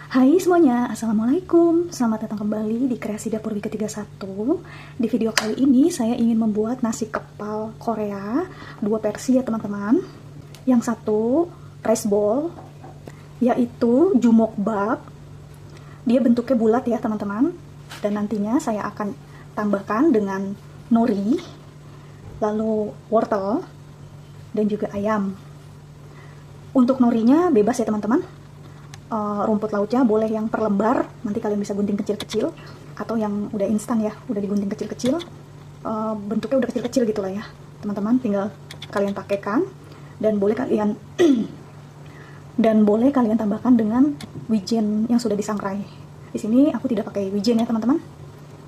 Hai semuanya, Assalamualaikum. Selamat datang kembali di Kreasi Dapur Wika 31. Di video kali ini saya ingin membuat nasi kepal Korea, dua versi ya teman-teman. Yang satu rice bowl, yaitu jumokbap. Dia bentuknya bulat ya teman-teman. Dan nantinya saya akan tambahkan dengan nori, lalu wortel, dan juga ayam. Untuk norinya bebas ya teman-teman. Rumput lautnya boleh yang per lembar, nanti kalian bisa gunting kecil-kecil, atau yang udah instan ya, udah digunting kecil-kecil, bentuknya udah kecil-kecil gitulah ya teman-teman, tinggal kalian pakaikan. Dan boleh kalian tambahkan dengan wijen yang sudah disangrai. Di sini aku tidak pakai wijen ya teman-teman.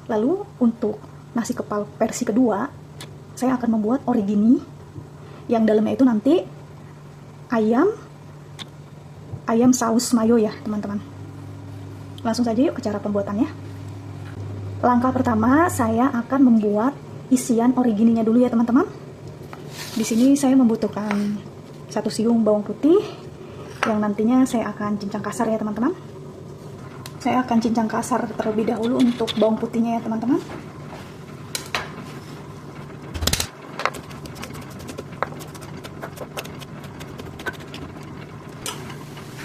Lalu untuk nasi kepal versi kedua, saya akan membuat origini yang dalamnya itu nanti ayam saus mayo ya teman-teman. Langsung saja yuk ke cara pembuatannya. Langkah pertama, saya akan membuat isian origininya dulu ya teman-teman. Di sini saya membutuhkan 1 siung bawang putih yang nantinya saya akan cincang kasar ya teman-teman. Saya akan cincang kasar terlebih dahulu untuk bawang putihnya ya teman-teman.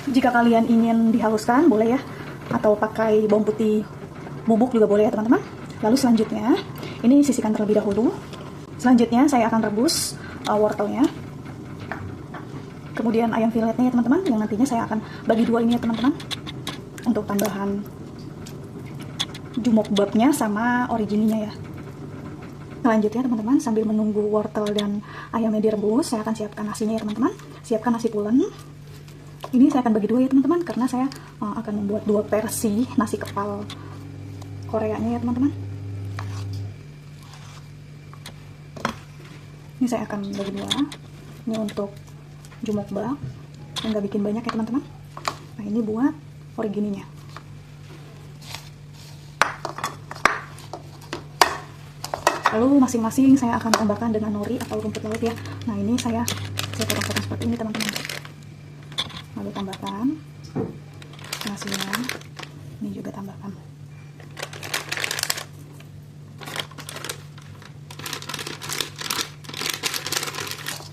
Jika kalian ingin dihaluskan boleh ya, atau pakai bawang putih bubuk juga boleh ya teman-teman. Lalu selanjutnya ini sisihkan terlebih dahulu. Selanjutnya saya akan rebus wortelnya, kemudian ayam filetnya ya teman-teman, yang nantinya saya akan bagi dua ini ya teman-teman, untuk tambahan jumokbapnya sama origininya ya. Selanjutnya teman-teman, sambil menunggu wortel dan ayamnya direbus, saya akan siapkan nasinya ya teman-teman. Siapkan nasi pulen. Ini saya akan bagi dua ya teman-teman, karena saya akan membuat dua versi nasi kepal Koreanya ya teman-teman. Ini saya akan bagi dua. Ini untuk jumokbap, yang nggak bikin banyak ya teman-teman. Nah ini buat origininya. Lalu masing-masing saya akan tambahkan dengan nori atau rumput laut ya. Nah ini saya potong-potong seperti ini teman-teman. Lalu tambahkan nasinya, ini juga tambahkan.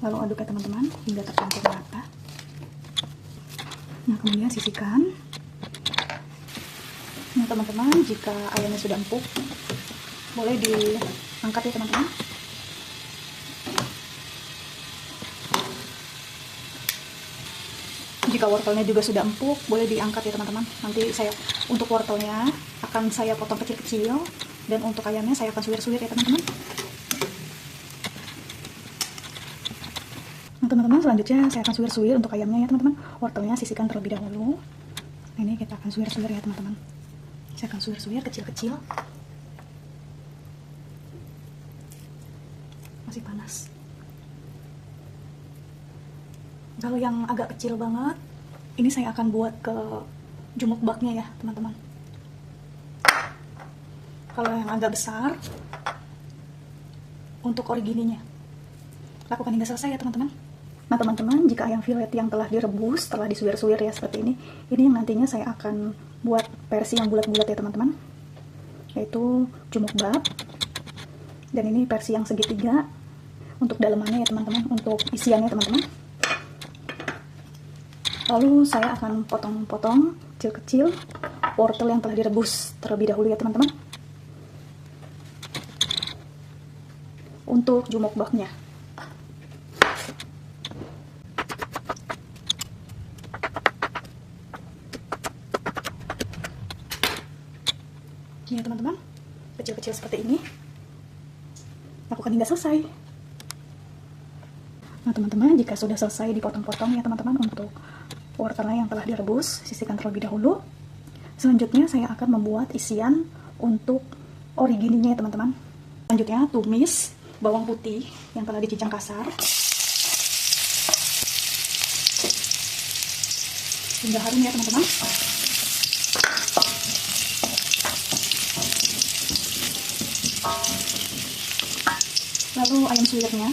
Lalu aduk ya teman-teman hingga tercampur rata. Nah kemudian sisihkan. Nah teman-teman, jika ayamnya sudah empuk boleh diangkat ya teman-teman. Jika wortelnya juga sudah empuk, boleh diangkat ya teman-teman. Nanti saya untuk wortelnya akan saya potong kecil-kecil, dan untuk ayamnya saya akan suwir-suwir ya teman-teman. Nah teman-teman, selanjutnya saya akan suwir-suwir untuk ayamnya ya teman-teman. Wortelnya sisihkan terlebih dahulu. Nah, ini kita akan suwir-suwir ya teman-teman. Saya akan suwir-suwir kecil-kecil. Masih panas. Kalau yang agak kecil banget, ini saya akan buat ke jumokbapnya ya teman-teman. Kalau yang agak besar, untuk origininya. Lakukan hingga selesai ya teman-teman. Nah teman-teman, jika ayam filet yang telah direbus, telah disuwir-suwir ya seperti ini yang nantinya saya akan buat versi yang bulat-bulat ya teman-teman, yaitu jumokbap. Dan ini versi yang segitiga untuk dalamannya ya teman-teman, untuk isiannya teman-teman. Lalu saya akan potong-potong kecil-kecil wortel yang telah direbus terlebih dahulu ya teman-teman, untuk jumokbapnya. Ini ya teman-teman, kecil-kecil seperti ini. Lakukan hingga selesai. Nah teman-teman, jika sudah selesai dipotong-potong ya teman-teman untuk wortelnya yang telah direbus, sisihkan terlebih dahulu. Selanjutnya saya akan membuat isian untuk origininya ya teman-teman. Selanjutnya tumis bawang putih yang telah dicincang kasar hingga harum ya teman-teman. Lalu ayam suwirnya.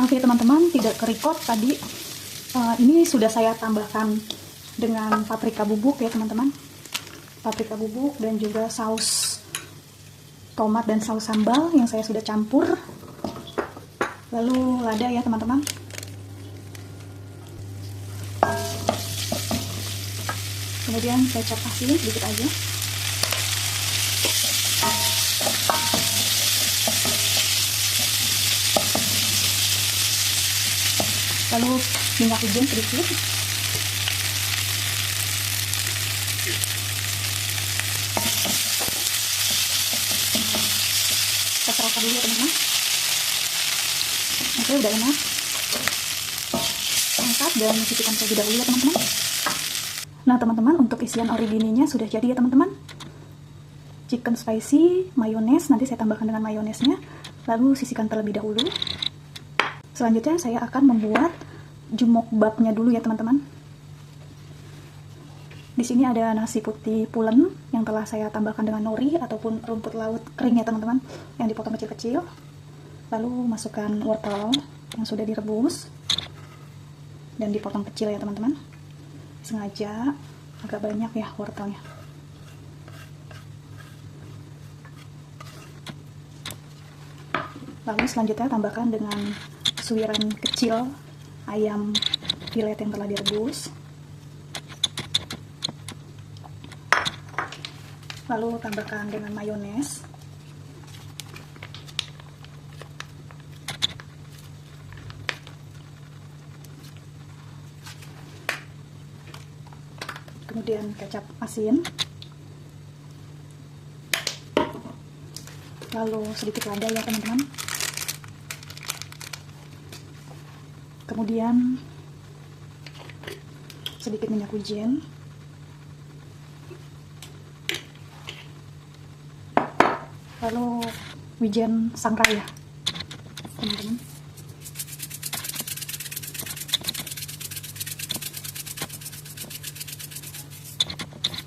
Maaf ya teman-teman, tidak ke-record tadi. Ini sudah saya tambahkan dengan paprika bubuk ya teman-teman. Paprika bubuk dan juga saus tomat dan saus sambal yang saya sudah campur. Lalu lada ya teman-teman. Kemudian kecap asin sedikit aja. Lalu minyak wijen sedikit. Kita serahkan dulu teman-teman. Oke, udah enak. Angkat dan sisihkan terlebih dahulu ya teman-teman. Nah teman-teman, untuk isian origininya sudah jadi ya teman-teman. Chicken spicy, mayones, nanti saya tambahkan dengan mayonesnya. Lalu sisihkan terlebih dahulu. Selanjutnya saya akan membuat jumokbapnya dulu ya teman-teman. Di sini ada nasi putih pulen yang telah saya tambahkan dengan nori ataupun rumput laut kering ya teman-teman, yang dipotong kecil-kecil. Lalu masukkan wortel yang sudah direbus dan dipotong kecil ya teman-teman. Sengaja agak banyak ya wortelnya. Lalu selanjutnya tambahkan dengan suiran kecil ayam filet yang telah direbus. Lalu tambahkan dengan mayones. Kemudian kecap asin. Lalu sedikit lada ya teman-teman. Kemudian sedikit minyak wijen. Lalu wijen sangrai ya teman-teman.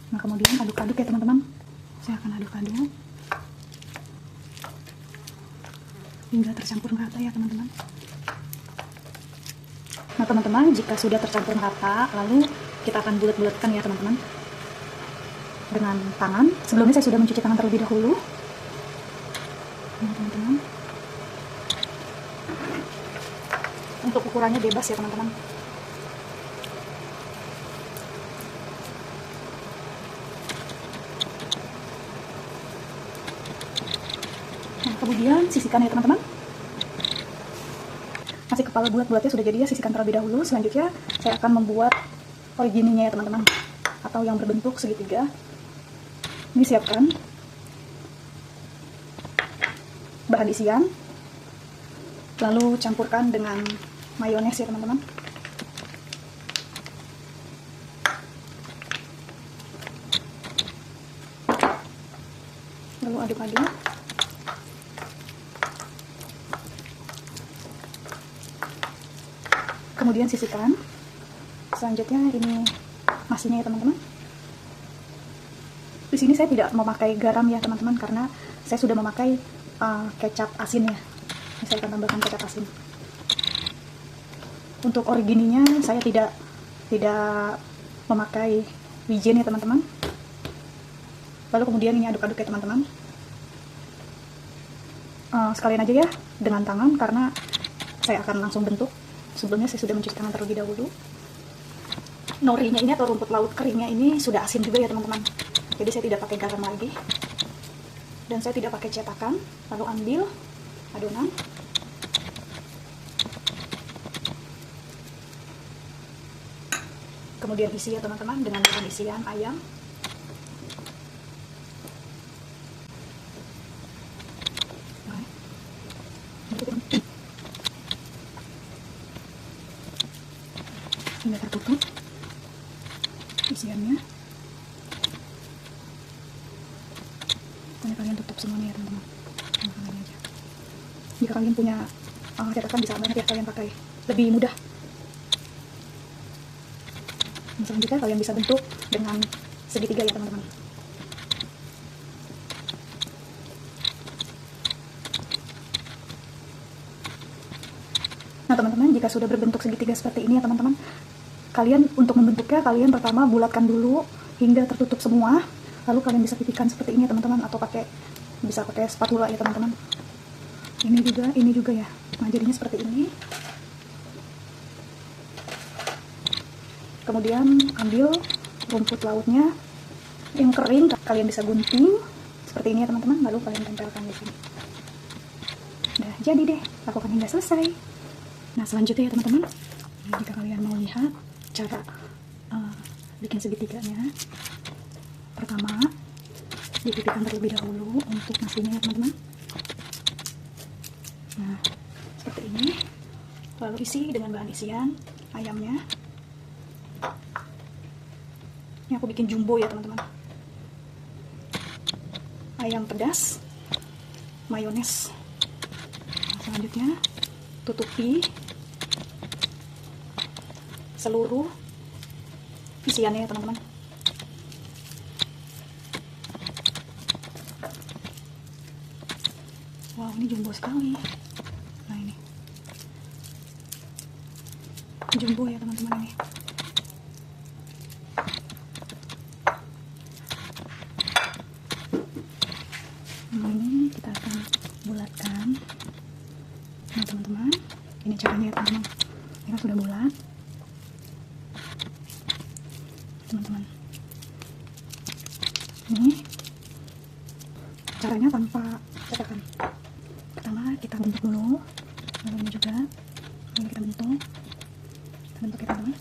Nah kemudian aduk-aduk ya teman-teman. Saya akan aduk-aduk hingga tercampur merata ya teman-teman. Nah teman-teman, jika sudah tercampur merata, lalu kita akan bulat-bulatkan ya teman-teman dengan tangan. Sebelumnya saya sudah mencuci tangan terlebih dahulu. Nah teman-teman, untuk ukurannya bebas ya teman-teman. Nah kemudian sisihkan ya teman-teman. Nasi kepala bulat-bulatnya sudah jadi ya, sisihkan terlebih dahulu. Selanjutnya saya akan membuat origininya ya teman-teman, atau yang berbentuk segitiga. Ini siapkan bahan isian, lalu campurkan dengan mayones ya teman-teman. Lalu aduk-aduk. Kemudian sisihkan. Selanjutnya ini nasinya ya teman-teman. Di sini saya tidak memakai garam ya teman-teman, karena saya sudah memakai kecap asin ya. Saya akan tambahkan kecap asin. Untuk origininya saya tidak memakai wijen ya teman-teman. Lalu kemudian ini aduk-aduk ya teman-teman. Sekalian aja ya dengan tangan, karena saya akan langsung bentuk. Sebelumnya saya sudah mencuci tangan terlebih dahulu. Norinya ini atau rumput laut keringnya ini sudah asin juga ya teman-teman. Jadi saya tidak pakai garam lagi. Dan saya tidak pakai cetakan. Lalu ambil adonan. Kemudian isi ya teman-teman dengan bahan isian ayam. Hingga tertutup isiannya. Pokoknya kalian tutup semuanya ya teman-teman. Aja. Jika kalian punya cetakan bisa banget ya kalian pakai, lebih mudah. Dan selanjutnya kalian bisa bentuk dengan segitiga ya teman-teman. Nah teman-teman, jika sudah berbentuk segitiga seperti ini ya teman-teman, kalian untuk membentuknya kalian pertama bulatkan dulu hingga tertutup semua, lalu kalian bisa pipihkan seperti ini ya teman-teman, atau bisa pakai spatula ya teman-teman. Ini juga ya. Nah jadinya seperti ini. Kemudian ambil rumput lautnya yang kering, kalian bisa gunting seperti ini ya teman-teman, lalu kalian tempelkan di sini. Udah jadi deh, lakukan hingga selesai. Nah selanjutnya ya teman-teman, jika kalian mau lihat cara bikin segitiganya, pertama dipipihkan terlebih dahulu untuk nasinya ya teman-teman. Nah seperti ini, lalu isi dengan bahan isian ayamnya. Ini aku bikin jumbo ya teman-teman. Ayam pedas, mayones. Nah, selanjutnya tutupi seluruh isiannya ya teman-teman. Wow, ini jumbo sekali. Nah ini jumbo ya teman-teman ini. Nah ini kita akan bulatkan. Nah teman-teman, ini caranya ya teman-teman. Ini sudah bulat teman-teman. Ini caranya tanpa cetakan. Pertama kita bentuk dulu, lalu ini juga, lalu kita bentuk ya teman-teman.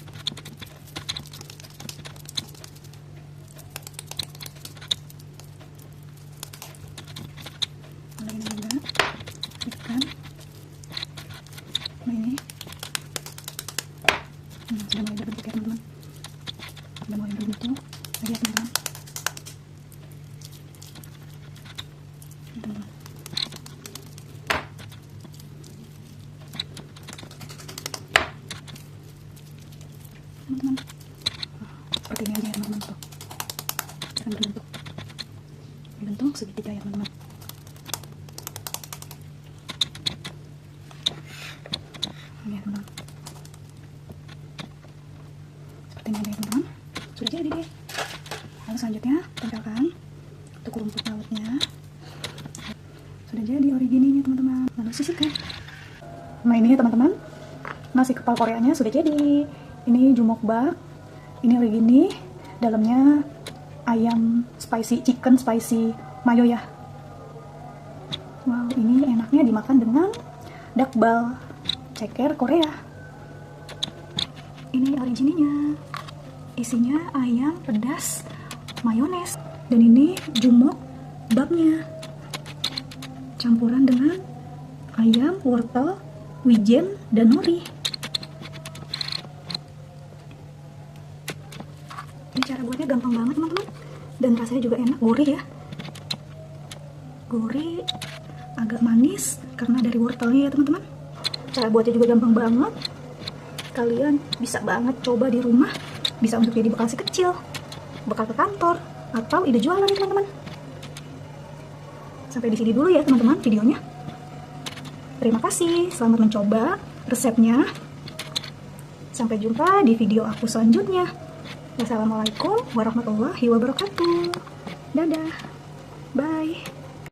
Lalu ini juga tekan. Nah ini sudah mulai berbentuk ya teman-teman. Sudah mulai berbentuk. Lihat teman-teman. Teman-teman, seperti ini aja ya teman-teman. Tuh, akan berbentuk segitiga ya teman-teman. Lihat teman-teman, seperti ini aja ya teman-teman. Sudah jadi deh. Lalu selanjutnya tempelkan untuk rumput lautnya. Sudah jadi origininya teman-teman. Lalu sisihkan. Nah ini ya teman-teman, nasi kepal Koreanya sudah jadi. Ini jumokbak, ini origini, dalamnya ayam chicken spicy mayo ya. Wow, ini enaknya dimakan dengan dakbal ceker Korea. Ini origininya, isinya ayam pedas mayones, dan ini jumokbaknya, campuran dengan ayam, wortel, wijen, dan nori. Ini cara buatnya gampang banget teman-teman, dan rasanya juga enak, gurih ya. Gurih, agak manis karena dari wortelnya ya teman-teman. Cara buatnya juga gampang banget. Kalian bisa banget coba di rumah, bisa untuk jadi bekal si kecil, bekal ke kantor, atau ide jualan ya teman-teman. Sampai di sini dulu ya teman-teman videonya. Terima kasih, selamat mencoba resepnya. Sampai jumpa di video aku selanjutnya. Wassalamualaikum warahmatullahi wabarakatuh. Dadah. Bye.